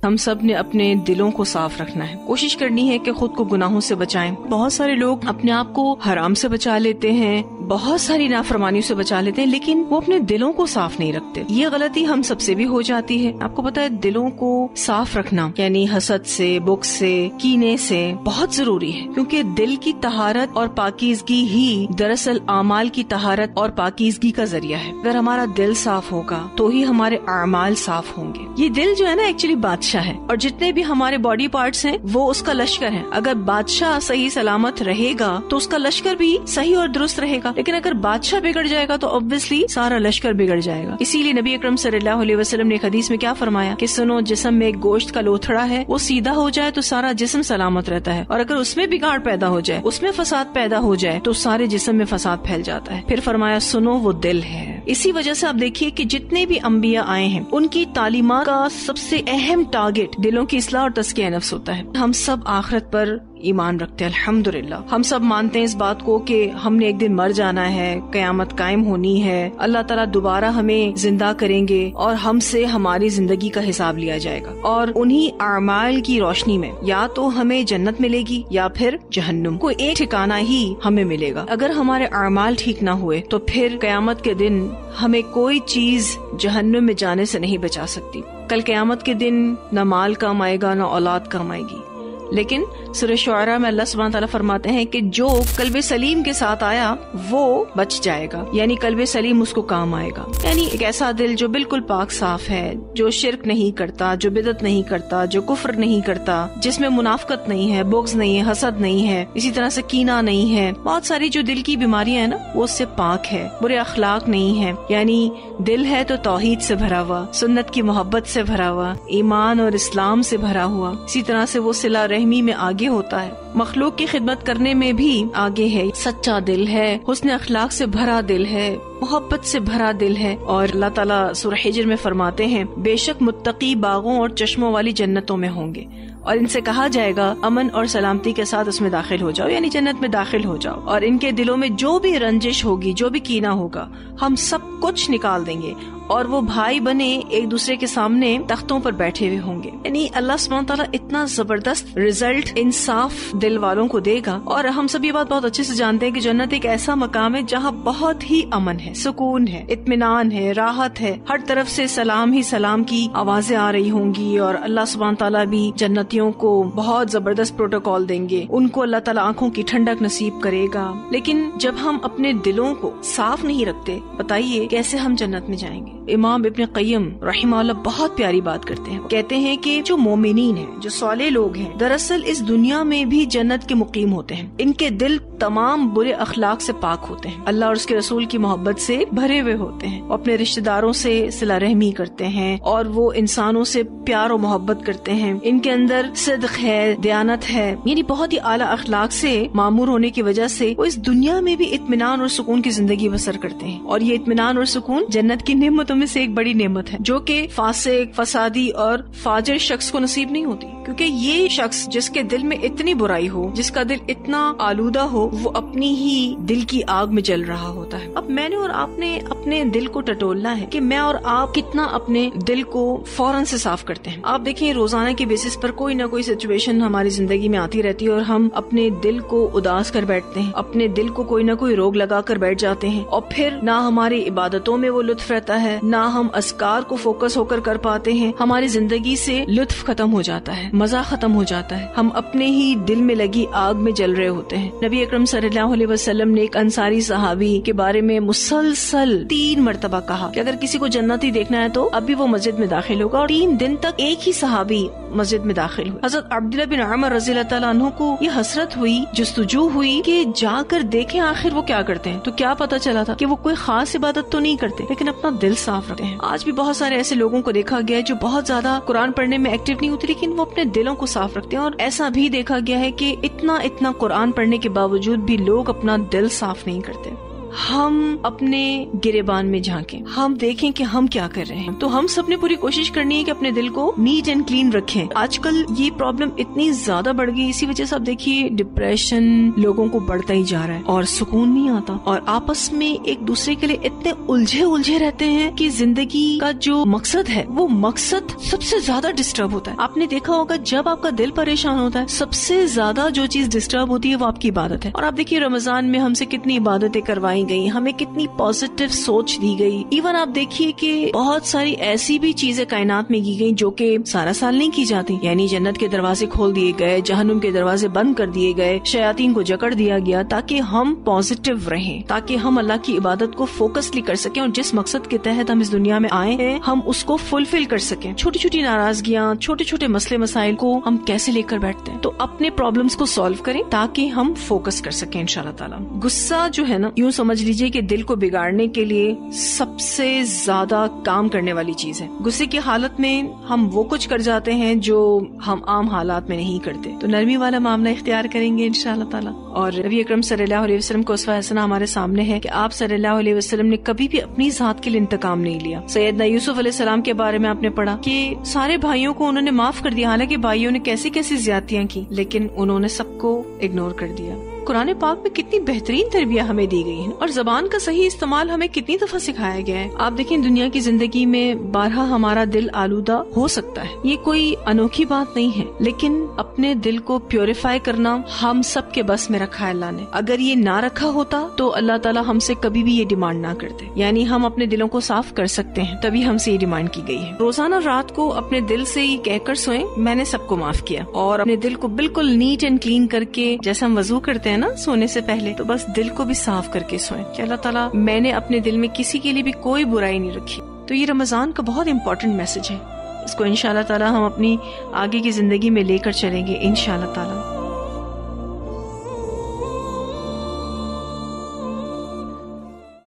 ہم سب نے اپنے دلوں کو صاف رکھنا ہے، کوشش کرنی ہے کہ خود کو گناہوں سے بچائیں۔ بہت سارے لوگ اپنے آپ کو حرام سے بچا لیتے ہیں، بہت ساری نافرمانیوں سے بچا لیتے ہیں، لیکن وہ اپنے دلوں کو صاف نہیں رکھتے۔ یہ غلطی ہم سب سے بھی ہو جاتی ہے۔ آپ کو پتا ہے دلوں کو صاف رکھنا یعنی حسد سے، بغض سے، کینے سے بہت ضروری ہے، کیونکہ دل کی طہارت اور پاکیزگی ہی دراصل اعمال کی طہارت اور پاکیزگی کا ذریعہ ہے۔ اگر ہمارا دل صاف ہوگا تو ہی ہمارے اعمال صاف ہوں گے۔ یہ دل جو ہے نا ایکچولی بادشاہ ہے، اور جتنے بھی ہمارے باڈی پارٹس ہیں وہ اس کا لشکر ہے۔ اگر بادشاہ صحیح سلامت رہے گا تو اس کا لشکر بھی صحیح اور درست رہے گا، لیکن اگر بادشاہ بگڑ جائے گا تو obviously سارا لشکر بگڑ جائے گا۔ اسی لیے نبی اکرم صلی اللہ علیہ وسلم نے ایک حدیث میں کیا فرمایا کہ سنو، جسم میں ایک گوشت کا لوتھڑا ہے، وہ سیدھا ہو جائے تو سارا جسم سلامت رہتا ہے، اور اگر اس میں بگاڑ پیدا ہو جائے، اس میں فساد پیدا ہو جائے تو سارے جسم میں فساد پھیل جاتا ہے۔ پھر فرمایا سنو، وہ دل ہے۔ اسی وجہ سے آپ دیکھیے کہ جتنے بھی انبیاء آئے ہیں ان کی تعلیمات کا سب سے اہم ٹارگٹ دلوں کی اصلاح اور تزکیہ نفس ہوتا ہے۔ ہم سب آخرت پر ایمان رکھتے ہیں الحمدللہ، ہم سب مانتے ہیں اس بات کو کہ ہم نے ایک دن مر جانا ہے، قیامت قائم ہونی ہے، اللہ تعالیٰ دوبارہ ہمیں زندہ کریں گے اور ہم سے ہماری زندگی کا حساب لیا جائے گا، اور انہی اعمال کی روشنی میں یا تو ہمیں جنت ملے گی یا پھر جہنم، کوئی ایک ٹھکانہ ہی ہمیں ملے گا۔ اگر ہمارے اعمال ٹھیک نہ ہوئے تو پھر قیامت کے دن ہمیں کوئی چیز جہنم میں جانے سے نہیں بچا سکتی۔ کل قیامت کے دن نہ مال کام آئے گا نہ اولاد کام آئے گی، لیکن سورہ شعراء میں اللہ سبحانہ تعالیٰ فرماتے ہیں کہ جو قلب سلیم کے ساتھ آیا وہ بچ جائے گا، یعنی قلب سلیم اس کو کام آئے گا۔ یعنی ایک ایسا دل جو بالکل پاک صاف ہے، جو شرک نہیں کرتا، جو بدعت نہیں کرتا، جو کفر نہیں کرتا، جس میں منافقت نہیں ہے، بغض نہیں ہے، حسد نہیں ہے، اسی طرح سے کینہ نہیں ہے، بہت ساری جو دل کی بیماریاں ہیں نا وہ اس سے پاک ہے، برے اخلاق نہیں ہے، یعنی دل ہے تو توحید سے بھرا ہوا، سنت کی محبت سے بھرا ہوا، ایمان اور اسلام سے بھرا ہوا، اسی طرح سے وہ صلہ رحمی میں آگے ہوتا ہے، مخلوق کی خدمت کرنے میں بھی آگے ہے، سچا دل ہے، حسن اخلاق سے بھرا دل ہے، محبت سے بھرا دل ہے۔ اور اللہ تعالیٰ سورہ حجر میں فرماتے ہیں بے شک متقی باغوں اور چشموں والی جنتوں میں ہوں گے، اور ان سے کہا جائے گا امن اور سلامتی کے ساتھ اس میں داخل ہو جاؤ، یعنی جنت میں داخل ہو جاؤ، اور ان کے دلوں میں جو بھی رنجش ہوگی، جو بھی کینہ ہوگا، ہم سب کچھ نکال دیں گے، اور وہ بھائی بنے ایک دوسرے کے سامنے تختوں پر بیٹھے ہوئے ہوں گے۔ یعنی اللہ سبحانہ تعالیٰ اتنا زبردست رزلٹ انصاف دل والوں کو دے گا۔ اور ہم سب یہ بات بہت اچھے سے جانتے ہیں کہ جنت ایک ایسا مقام ہے جہاں بہت ہی امن ہے، سکون ہے، اطمینان ہے، راحت ہے، ہر طرف سے سلام ہی سلام کی آوازیں آ رہی ہوں گی، اور اللہ سبحانہ تعالیٰ بھی جنتیوں کو بہت زبردست پروٹوکال دیں گے، ان کو اللہ تعالیٰ آنکھوں کی ٹھنڈک نصیب کرے گا۔ لیکن جب ہم اپنے دلوں کو صاف نہیں رکھتے، بتائیے کیسے ہم جنت میں جائیں گے؟ امام ابن قیم رحمہ اللہ بہت پیاری بات کرتے ہیں، کہتے ہیں کہ جو مومنین ہیں، جو صالح لوگ ہیں، دراصل اس دنیا میں بھی جنت کے مقیم ہوتے ہیں، ان کے دل تمام برے اخلاق سے پاک ہوتے ہیں، اللہ اور اس کے رسول کی محبت سے بھرے ہوئے ہوتے ہیں، وہ اپنے رشتہ داروں سے صلہ رحمی کرتے ہیں، اور وہ انسانوں سے پیار و محبت کرتے ہیں، ان کے اندر صدق ہے، دیانت ہے، یعنی بہت ہی اعلیٰ اخلاق سے معمور ہونے کی وجہ سے وہ اس دنیا میں بھی اطمینان اور سکون کی زندگی بسر کرتے ہیں۔ اور یہ اطمینان اور سکون جنت کی نعمتوں میں سے ایک بڑی نعمت ہے، جو کہ فاسق، فسادی اور فاجر شخص کو نصیب نہیں ہوتی، کیونکہ یہ شخص جس کے دل میں اتنی برائی ہو، جس کا دل اتنا آلودہ ہو، وہ اپنی ہی دل کی آگ میں جل رہا ہوتا ہے۔ اب میں نے اور آپ نے اپنے دل کو ٹٹولنا ہے کہ میں اور آپ کتنا اپنے دل کو فوراً سے صاف کرتے ہیں۔ آپ دیکھیں روزانہ کے بیسس پر کوئی نہ کوئی سچویشن ہماری زندگی میں آتی رہتی ہے، اور ہم اپنے دل کو اداس کر بیٹھتے ہیں، اپنے دل کو کوئی نہ کوئی روگ لگا کر بیٹھ جاتے ہیں، اور پھر نہ ہماری عبادتوں میں وہ لطف رہتا ہے، نہ ہم اذکار کو فوکس ہو کر پاتے ہیں، ہماری زندگی سے لطف ختم ہو جاتا ہے، مزہ ختم ہو جاتا ہے، ہم اپنے ہی دل میں لگی آگ میں جل رہے ہوتے ہیں۔ نبی اکرم صلی اللہ علیہ وسلم نے ایک انصاری صحابی کے بارے میں مسلسل 3 مرتبہ کہا کہ اگر کسی کو جنتی دیکھنا ہے تو ابھی وہ مسجد میں داخل ہوگا، اور 3 دن تک ایک ہی صحابی مسجد میں داخل ہوئے۔ حضرت عبداللہ بن عمر رضی اللہ تعالیٰ عنہ کو یہ حسرت ہوئی، جستجو ہوئی کہ جا کر دیکھیں آخر وہ کیا کرتے ہیں، تو کیا پتا چلا تھا کہ وہ کوئی خاص عبادت تو نہیں کرتے، لیکن اپنا دل صاف رکھتے ہیں۔ آج بھی بہت سارے ایسے لوگوں کو دیکھا گیا ہے جو بہت زیادہ قرآن پڑھنے میں ایکٹیو نہیں ہوتے، لیکن وہ اپنے دلوں کو صاف رکھتے ہیں، اور ایسا بھی دیکھا گیا ہے کہ اتنا قرآن پڑھنے کے باوجود بھی لوگ اپنا دل صاف نہیں کرتے۔ ہم اپنے گریبان میں جھانکیں, ہم دیکھیں کہ ہم کیا کر رہے ہیں. تو ہم سب نے پوری کوشش کرنی ہے کہ اپنے دل کو نیٹ اینڈ کلین رکھیں. آج کل یہ پرابلم اتنی زیادہ بڑھ گئی, اسی وجہ سے آپ دیکھیے ڈپریشن لوگوں کو بڑھتا ہی جا رہا ہے اور سکون نہیں آتا, اور آپس میں ایک دوسرے کے لیے اتنے الجھے رہتے ہیں کہ زندگی کا جو مقصد ہے وہ مقصد سب سے زیادہ ڈسٹرب ہوتا ہے. آپ نے دیکھا ہوگا جب آپ کا دل پریشان ہوتا ہے سب سے زیادہ جو چیز ڈسٹرب ہوتی ہے وہ آپ کی عبادت ہے. اور آپ دیکھیے رمضان میں ہم سے کتنی عبادتیں کروائی گئی, ہمیں کتنی پازیٹیو سوچ دی گئی. ایون آپ دیکھیے کہ بہت ساری ایسی بھی چیزیں کائنات میں کی گئی جو کہ سارا سال نہیں کی جاتی, یعنی جنت کے دروازے کھول دیے گئے, جہنم کے دروازے بند کر دیے گئے, شیاطین کو جکڑ دیا گیا تاکہ ہم پازیٹیو رہیں, تاکہ ہم اللہ کی عبادت کو فوکسلی کر سکیں اور جس مقصد کے تحت ہم اس دنیا میں آئے ہیں ہم اس کو فلفل کر سکیں. چھوٹی چھوٹی ناراضگیاں, چھوٹے چھوٹے مسئلے مسائل کو ہم کیسے لے کر بیٹھتے ہیں, تو اپنے پرابلمس کو سالو کریں تاکہ ہم فوکس کر سکیں انشاءاللہ تعالی. غصہ جو ہے نا, یوں سمجھ لیجئے کہ دل کو بگاڑنے کے لیے سب سے زیادہ کام کرنے والی چیز ہے. غصے کی حالت میں ہم وہ کچھ کر جاتے ہیں جو ہم عام حالات میں نہیں کرتے. تو نرمی والا معاملہ اختیار کریں گے انشاءاللہ تعالی. اور نبی اکرم صلی اللہ علیہ وسلم کو اسوہ حسنہ ہمارے سامنے ہے کہ آپ صلی اللہ علیہ وسلم نے کبھی بھی اپنی ذات کے لیے انتقام نہیں لیا. سیدنا یوسف علیہ السلام کے بارے میں آپ نے پڑھا کہ سارے بھائیوں کو انہوں نے معاف کر دیا, حالانکہ بھائیوں نے کیسی کیسی زیادتیاں کی, لیکن انہوں نے سب کو اگنور کر دیا. قرآن پاک میں کتنی بہترین تربیہ ہمیں دی گئی ہے, اور زبان کا صحیح استعمال ہمیں کتنی دفعہ سکھایا گیا ہے. آپ دیکھیں دنیا کی زندگی میں بارہا ہمارا دل آلودہ ہو سکتا ہے, یہ کوئی انوکھی بات نہیں ہے, لیکن اپنے دل کو پیوریفائی کرنا ہم سب کے بس میں رکھا ہے اللہ نے. اگر یہ نہ رکھا ہوتا تو اللہ تعالیٰ ہم سے کبھی بھی یہ ڈیمانڈ نہ کرتے, یعنی ہم اپنے دلوں کو صاف کر سکتے ہیں, تبھی ہم سے یہ ڈیمانڈ کی گئی ہے. روزانہ رات کو اپنے دل سے یہ کہہ کر سوئیں میں نے سب کو معاف کیا, اور اپنے دل کو بالکل نیٹ اینڈ کلین کر کے, جیسے ہم وضو کرتے ہیں نا سونے سے پہلے, تو بس دل کو بھی صاف کر کے سوئیں کہ اللہ تعالیٰ میں نے اپنے دل میں کسی کے لیے بھی کوئی برائی نہیں رکھی. تو یہ رمضان کا بہت امپورٹنٹ میسج ہے, اس کو انشاءاللہ تعالیٰ ہم اپنی آگے کی زندگی میں لے کر چلیں گے انشاءاللہ تعالیٰ.